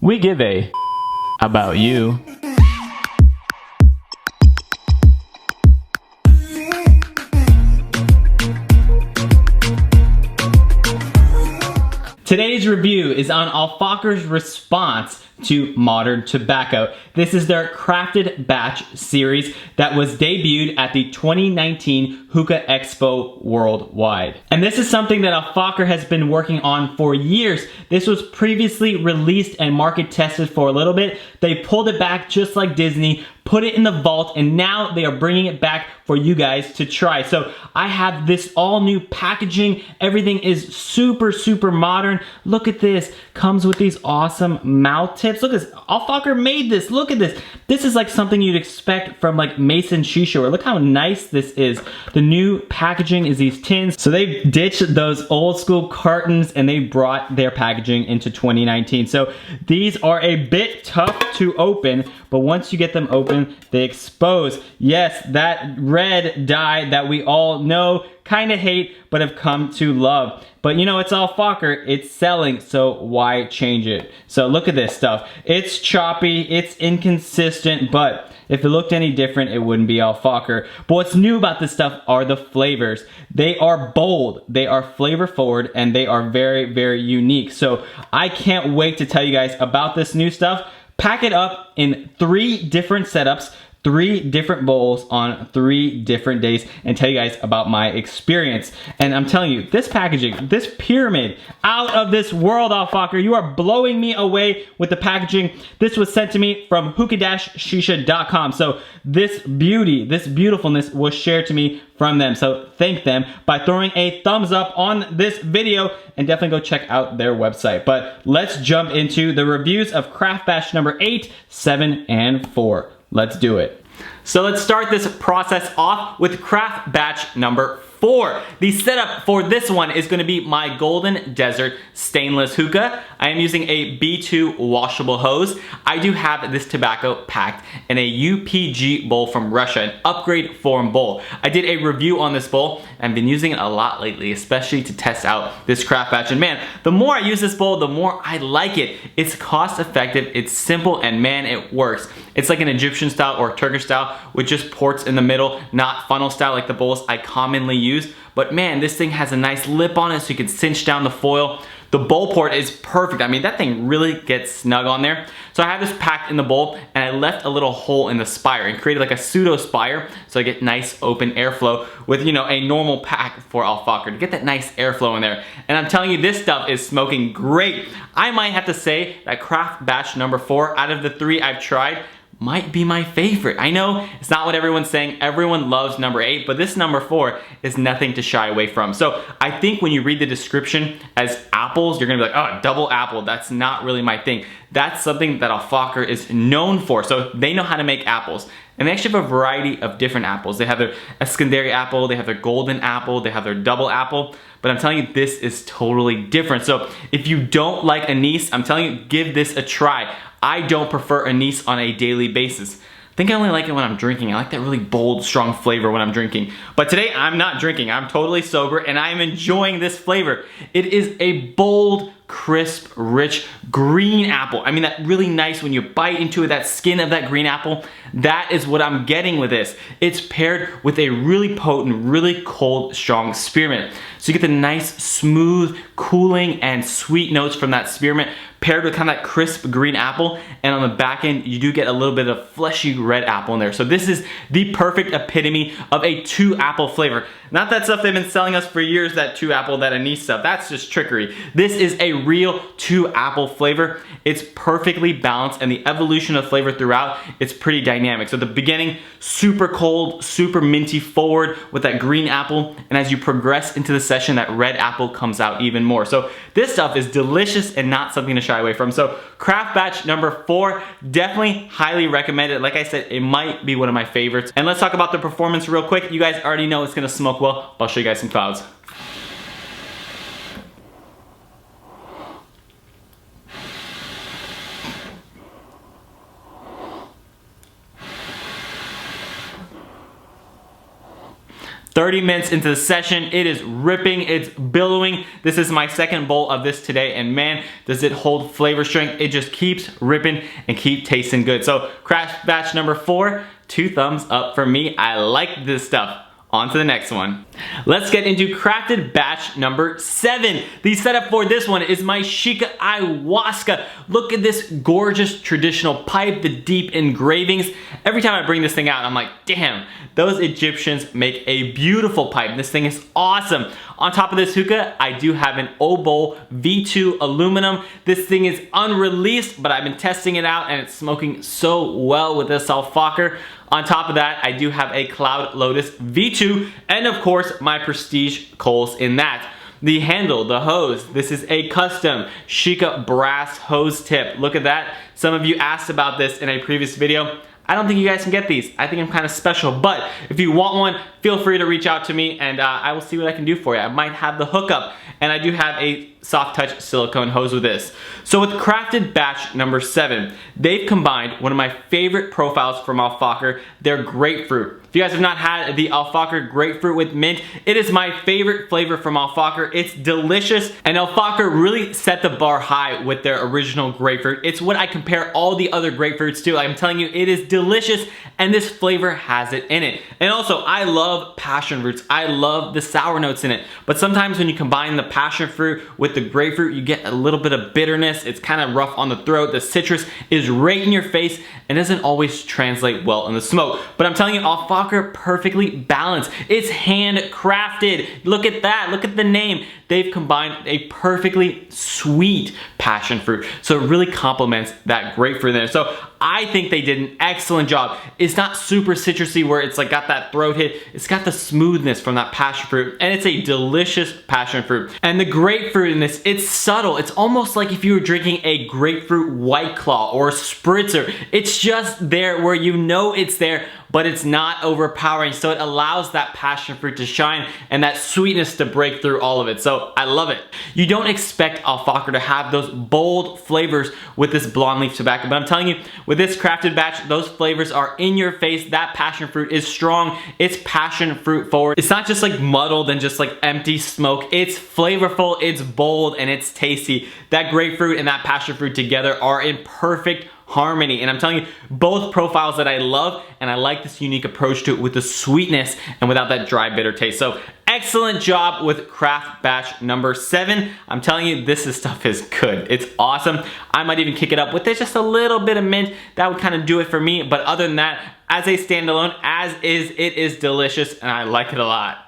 We give a about you. Today's review is on Alfakher's response to modern tobacco. This is their crafted batch series that was debuted at the 2019 Hookah Expo worldwide. And this is something that Fakher has been working on for years. This was previously released and market tested for a little bit. They pulled it back just like Disney, put it in the vault, and now they are bringing it back for you guys to try. So I have this all new packaging. Everything is super modern. Look at this. Comes with these awesome mouth tips. Look at this. Fakher made this. Look at this. This is like something you'd expect from like Mason Shisha. Or look how nice this is. The new packaging is these tins. So they've ditched those old school cartons and they brought their packaging into 2019. So these are a bit tough to open, but once you get them open, they expose. Yes, that red dye that we all know, kind of hate, but have come to love. But you know, it's Fakher, it's selling, so why change it? So look at this stuff. It's choppy, it's inconsistent, but if it looked any different, it wouldn't be Fakher. But what's new about this stuff are the flavors. They are bold, they are flavor forward, and they are very unique. So I can't wait to tell you guys about this new stuff. Pack it up in 3 different setups, 3 different bowls on 3 different days, and tell you guys about my experience. And I'm telling you, this packaging, this pyramid, out of this world, Fakher. You are blowing me away with the packaging. This was sent to me from hookah-shisha.com. So this beauty, this beautifulness was shared to me from them. So thank them by throwing a thumbs up on this video, and definitely go check out their website. But let's jump into the reviews of craft batch number 8, 7, and 4. Let's do it. So let's start this process off with craft batch number 4. The setup for this one is going to be my Golden Desert stainless hookah. I am using a B2 washable hose. I do have this tobacco packed in a UPG bowl from Russia, an upgrade form bowl. I did a review on this bowl and I've been using it a lot lately, especially to test out this craft batch. And man, the more I use this bowl, the more I like it. It's cost effective, it's simple, and man, it works. It's like an Egyptian style or Turkish style with just ports in the middle, not funnel style like the bowls I commonly use. But man, this thing has a nice lip on it so you can cinch down the foil. The bowl port is perfect. I mean, that thing really gets snug on there. So I have this packed in the bowl and I left a little hole in the spire and created like a pseudo spire so I get nice open airflow with, you know, a normal pack for Fakher to get that nice airflow in there. And I'm telling you, this stuff is smoking great. I might have to say that craft batch number 4 out of the 3 I've tried might be my favorite. I know it's not what everyone's saying. Everyone loves number 8, but this number 4 is nothing to shy away from. So I think when you read the description as apples, you're gonna be like, oh, double apple, that's not really my thing. That's something that Fakher is known for. So they know how to make apples. And they actually have a variety of different apples. They have their Eskandari apple, they have their golden apple, they have their double apple. But I'm telling you, this is totally different. So if you don't like anise, I'm telling you, give this a try. I don't prefer anise on a daily basis. I think I only like it when I'm drinking. I like that really bold, strong flavor when I'm drinking. But today, I'm not drinking. I'm totally sober, and I'm enjoying this flavor. It is a bold, crisp, rich green apple. I mean, that really nice when you bite into it, that skin of that green apple. That is what I'm getting with this. It's paired with a really potent, really cold, strong spearmint. So you get the nice, smooth, cooling, and sweet notes from that spearmint paired with kind of that crisp green apple, and on the back end you do get a little bit of fleshy red apple in there. So this is the perfect epitome of a 2-apple flavor. Not that stuff they've been selling us for years, that 2-apple, that anise stuff. That's just trickery. This is a real 2-apple flavor. It's perfectly balanced, and the evolution of flavor throughout, it's pretty dynamic. So at the beginning, super cold, super minty forward with that green apple, and as you progress into the session, that red apple comes out even more. So this stuff is delicious and not something to shy away from. So craft batch number 4, definitely highly recommended. Like I said, it might be one of my favorites. And let's talk about the performance real quick. You guys already know it's gonna smoke well. I'll show you guys some clouds. 30 minutes into the session, it is ripping, it's billowing. This is my second bowl of this today, and man, does it hold flavor strength. It just keeps ripping and keep tasting good. So craft batch number 4, 2 thumbs up for me. I like this stuff. On to the next one. Let's get into crafted batch number 7. The setup for this one is my shisha ayahuasca. Look at this gorgeous traditional pipe, the deep engravings. Every time I bring this thing out, I'm like, damn, those Egyptians make a beautiful pipe. This thing is awesome. On top of this hookah, I do have an Obol V2 aluminum. This thing is unreleased, but I've been testing it out and it's smoking so well with this alfakher. On top of that, I do have a Cloud Lotus V2 and of course my Prestige coals in that. The handle, the hose, this is a custom shisha brass hose tip. Look at that. Some of you asked about this in a previous video. I don't think you guys can get these. I think I'm kind of special, but if you want one, feel free to reach out to me and I will see what I can do for you. I might have the hookup, and I do have a soft touch silicone hose with this. So with crafted batch number 7, they've combined one of my favorite profiles from alfakher, their grapefruit. If you guys have not had the alfakher grapefruit with mint, it is my favorite flavor from alfakher. It's delicious, and alfakher really set the bar high with their original grapefruit. It's what I compare all the other grapefruits to. I'm telling you, it is delicious, and this flavor has it in it. And also, I love passion fruits. I love the sour notes in it, but sometimes when you combine the passion fruit with the grapefruit, you get a little bit of bitterness. It's kind of rough on the throat. The citrus is right in your face and doesn't always translate well in the smoke. But I'm telling you, alfakher perfectly balanced. It's handcrafted. Look at that. Look at the name. They've combined a perfectly sweet passion fruit, so it really complements that grapefruit there. So I think they did an excellent job. It's not super citrusy where it's like got that throat hit. It's got the smoothness from that passion fruit, and it's a delicious passion fruit. And the grapefruit in this, it's subtle. It's almost like if you were drinking a grapefruit White Claw or a spritzer. It's just there where you know it's there, but it's not overpowering, so it allows that passion fruit to shine and that sweetness to break through all of it. So I love it. You don't expect alfakher to have those bold flavors with this blonde leaf tobacco, but I'm telling you, with this crafted batch, those flavors are in your face. That passion fruit is strong. It's passion fruit forward. It's not just like muddled and just like empty smoke. It's flavorful, it's bold, and it's tasty. That grapefruit and that passion fruit together are in perfect harmony, and I'm telling you, both profiles that I love, and I like this unique approach to it with the sweetness and without that dry bitter taste. So excellent job with craft batch number 7. I'm telling you, this stuff is good. It's awesome. I might even kick it up with just a little bit of mint. That would kind of do it for me, but other than that, as a standalone, as is, it is delicious and I like it a lot.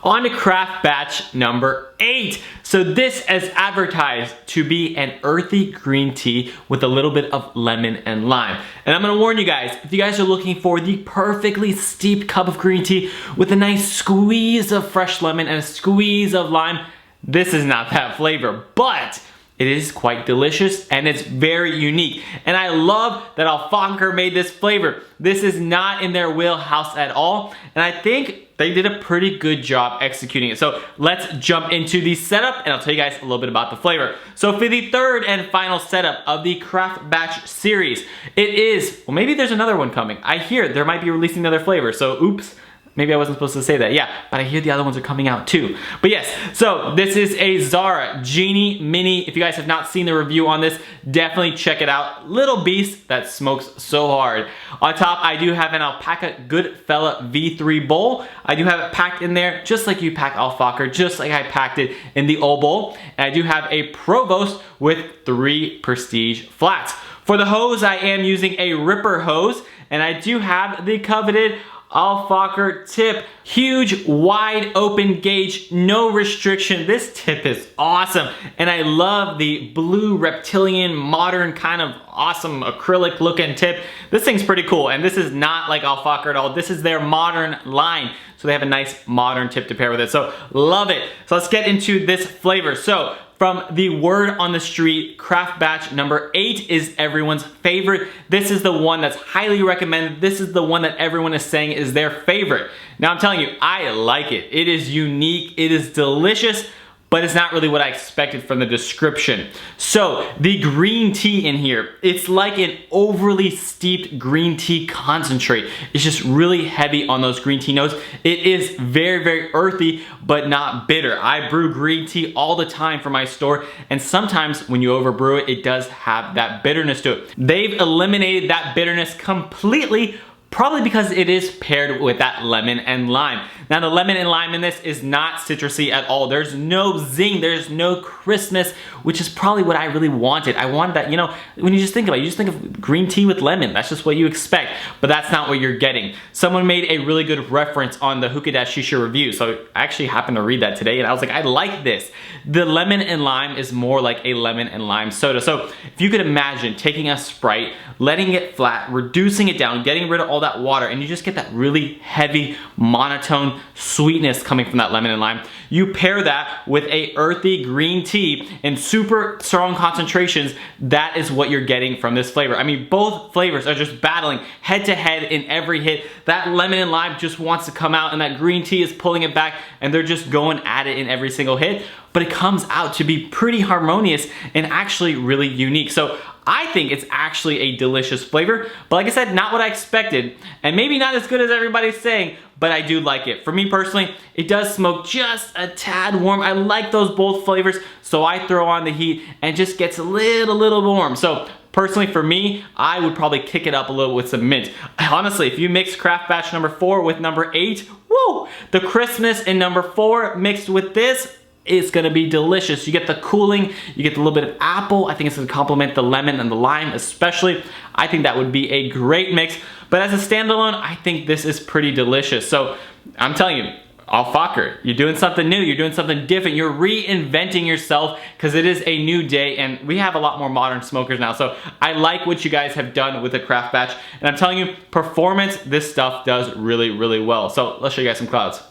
On to craft batch number 8. So this is advertised to be an earthy green tea with a little bit of lemon and lime. And I'm gonna warn you guys, if you guys are looking for the perfectly steeped cup of green tea with a nice squeeze of fresh lemon and a squeeze of lime, this is not that flavor, but it is quite delicious and it's very unique. And I love that alfakher made this flavor. This is not in their wheelhouse at all, and I think they did a pretty good job executing it. So let's jump into the setup and I'll tell you guys a little bit about the flavor. So for the third and final setup of the craft batch series, it is, well, maybe there's another one coming. I hear there might be releasing another flavor, so oops. Maybe I wasn't supposed to say that. Yeah, but I hear the other ones are coming out too. But yes, so this is a Zara Genie Mini. If you guys have not seen the review on this, definitely check it out. Little beast that smokes so hard. On top, I do have an Alpaca Goodfella V3 bowl. I do have it packed in there just like you pack alfakher, just like I packed it in the old bowl. And I do have a Provost with 3 Prestige flats. For the hose, I am using a Ripper hose, and I do have the coveted alfakher tip. Huge, wide open gauge, no restriction. This tip is awesome. And I love the blue reptilian, modern kind of awesome acrylic looking tip. This thing's pretty cool. And this is not like alfakher at all. This is their modern line. So they have a nice modern tip to pair with it. So love it. So let's get into this flavor. So from the word on the street, craft batch number 8 is everyone's favorite. This is the one that's highly recommended. This is the one that everyone is saying is their favorite. Now I'm telling you, I like it. It is unique, it is delicious, but it's not really what I expected from the description. So the green tea in here, it's like an overly steeped green tea concentrate. It's just really heavy on those green tea notes. It is very, very earthy, but not bitter. I brew green tea all the time for my store, and sometimes when you overbrew it, it does have that bitterness to it. They've eliminated that bitterness completely, probably because it is paired with that lemon and lime. Now the lemon and lime in this is not citrusy at all. There's no zing, there's no crispness, which is probably what I really wanted. I wanted that, you know, when you just think about it, you just think of green tea with lemon. That's just what you expect, but that's not what you're getting. Someone made a really good reference on the Hookah-Shisha review, so I actually happened to read that today, and I was like, I like this. The lemon and lime is more like a lemon and lime soda. So if you could imagine taking a Sprite, letting it flat, reducing it down, getting rid of all that water, and you just get that really heavy monotone sweetness coming from that lemon and lime. You pair that with a earthy green tea in super strong concentrations. That is what you're getting from this flavor. I mean, both flavors are just battling head to head in every hit. That lemon and lime just wants to come out, and that green tea is pulling it back, and they're just going at it in every single hit. But it comes out to be pretty harmonious and actually really unique. So I think it's actually a delicious flavor, but like I said, not what I expected, and maybe not as good as everybody's saying, but I do like it. For me personally, it does smoke just a tad warm. I like those both flavors, so I throw on the heat and it just gets a little warm. So personally for me, I would probably kick it up a little with some mint. Honestly, if you mix craft batch number 4 with number 8, woo! The crispness in number 4 mixed with this, it's gonna be delicious. You get the cooling, you get a little bit of apple. I think it's gonna complement the lemon and the lime especially. I think that would be a great mix. But as a standalone, I think this is pretty delicious. So I'm telling you, alfakher, you're doing something new, you're doing something different, you're reinventing yourself because it is a new day and we have a lot more modern smokers now. So I like what you guys have done with the craft batch, and I'm telling you, performance, this stuff does really, really well. So let's show you guys some clouds.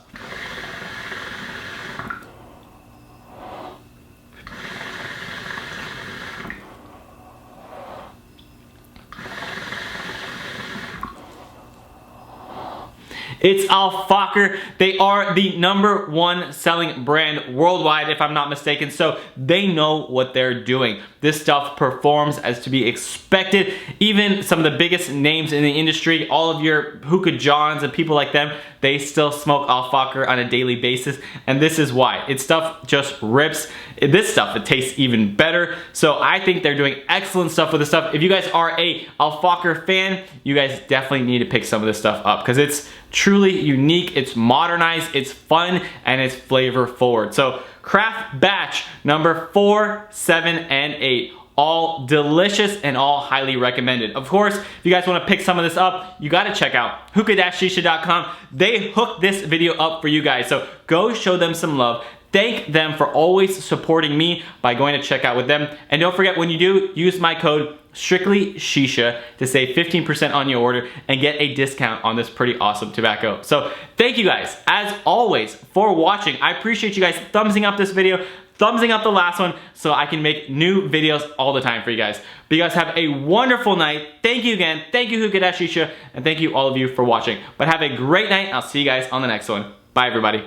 It's alfakher. They are the #1 selling brand worldwide, if I'm not mistaken, so they know what they're doing. This stuff performs as to be expected. Even some of the biggest names in the industry, all of your hookah johns and people like them, they still smoke alfakher on a daily basis, and this is why. Its stuff just rips. This stuff, it tastes even better, so I think they're doing excellent stuff with this stuff. If you guys are a alfakher fan, you guys definitely need to pick some of this stuff up because it's truly unique, it's modernized, it's fun, and it's flavor forward. So craft batch number 4, 7, and 8. All delicious and all highly recommended. Of course, if you guys want to pick some of this up, you got to check out hookah-shisha.com. They hooked this video up for you guys, so go show them some love. Thank them for always supporting me by going to check out with them. And don't forget, when you do, use my code StrictlyShisha to save 15% on your order and get a discount on this pretty awesome tobacco. So thank you guys, as always, for watching. I appreciate you guys thumbsing up this video, thumbsing up the last one, so I can make new videos all the time for you guys. But you guys have a wonderful night. Thank you again. Thank you, Hookah-Shisha, and thank you all of you for watching. But have a great night. I'll see you guys on the next one. Bye, everybody.